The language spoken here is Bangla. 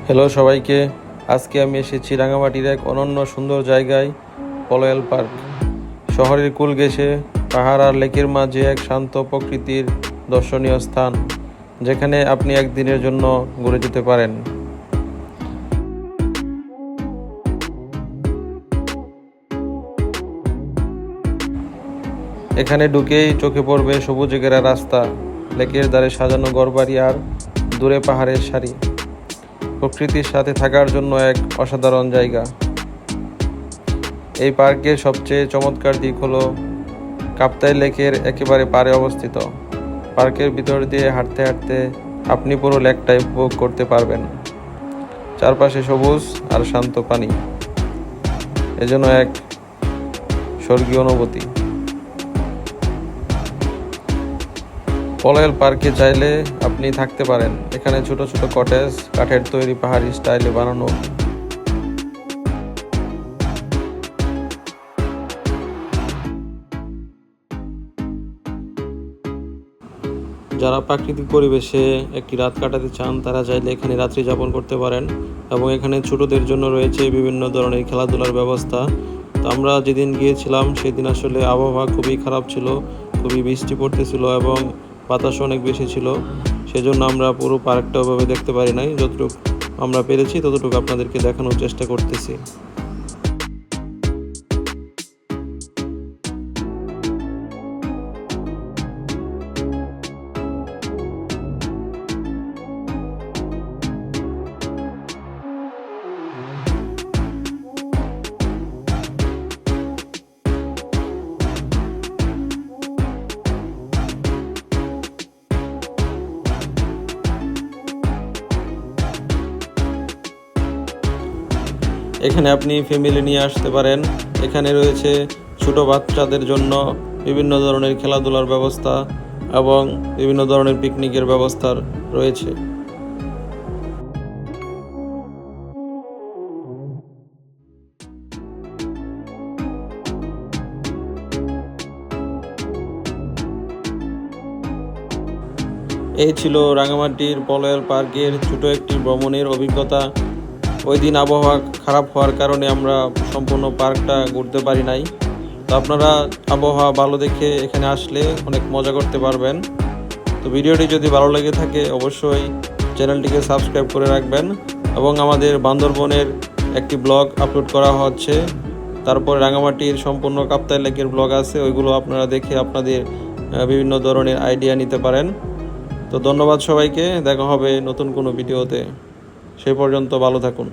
হ্যালো সবাইকে, আজকে আমি এসেছি রাঙামাটির এক অনন্য সুন্দর জায়গায়, পলয়েল পার্ক। শহরের কুল ঘেঁষে পাহাড় আর লেকের মাঝে এক শান্ত প্রকৃতির দর্শনীয় স্থান, যেখানে আপনি একদিনের জন্য ঘুরে যেতে পারেন। এখানে ঢুকেই চোখে পড়বে সবুজে ঘেরা রাস্তা, লেকের ধারে সাজানো ঘরবাড়ি আর দূরে পাহাড়ের সারি। প্রকৃতির সাথে থাকার জন্য এক অসাধারণ জায়গা। এই পার্কের সবচেয়ে চমৎকার দিক হলো কাপ্তাই লেকের একেবারে পাড়ে অবস্থিত। পার্কের ভিতর দিয়ে হাঁটতে হাঁটতে আপনি পুরো লেকটাই উপভোগ করতে পারবেন। চারপাশে সবুজ আর শান্ত পানি, এজন্য এক স্বর্গীয় অনুভূতি। পলয়েল পার্কে চাইলে আপনি থাকতে পারেন। এখানে ছোট ছোট কটেজ, কাঠের তৈরি পাহাড়ি স্টাইলে বানানো। যারা প্রাকৃতিক পরিবেশে একটি রাত কাটাতে চান, তারা চাইলে এখানে রাত্রি যাপন করতে পারেন। এবং এখানে ছোটদের জন্য রয়েছে বিভিন্ন ধরনের খেলাধুলার ব্যবস্থা। তো আমরা যেদিন গিয়েছিলাম সেদিন আসলে আবহাওয়া খুবই খারাপ ছিল, খুবই বৃষ্টি পড়তেছিল এবং বাতাস অনেক বেশি ছিল। সেজন্য আমরা পুরো পার্কটা ওভাবে দেখতে পারি নাই। যতটুকু আমরা পেরেছি ততটুকু আপনাদেরকে দেখানোর চেষ্টা করতেছি। এখানে আপনি ফ্যামিলি নিয়ে আসতে পারেন। এখানে রয়েছে ছোট বাচ্চাদের জন্য বিভিন্ন ধরনের খেলাধুলার ব্যবস্থা এবং বিভিন্ন ধরনের পিকনিকের ব্যবস্থা রয়েছে। এই ছিল রাঙামাটির পলয়েল পার্কের ছোট একটি ভ্রমণের অভিজ্ঞতা। ওই দিন আবহাওয়া খারাপ হওয়ার কারণে আমরা সম্পূর্ণ পার্কটা ঘুরতে পারি নাই। তো আপনারা আবহাওয়া ভালো দেখে এখানে আসলে অনেক মজা করতে পারবেন। তো ভিডিওটি যদি ভালো লেগে থাকে অবশ্যই চ্যানেলটিকে সাবস্ক্রাইব করে রাখবেন। এবং আমাদের বান্দরবনের একটি ব্লগ আপলোড করা হচ্ছে, তারপর রাঙামাটির সম্পূর্ণ কাপ্তাই লেকের ব্লগ আছে, ওইগুলো আপনারা দেখে আপনাদের বিভিন্ন ধরনের আইডিয়া নিতে পারেন। তো ধন্যবাদ সবাইকে, দেখা হবে নতুন কোনো ভিডিওতে। সেই পর্যন্ত ভালো থাকুন।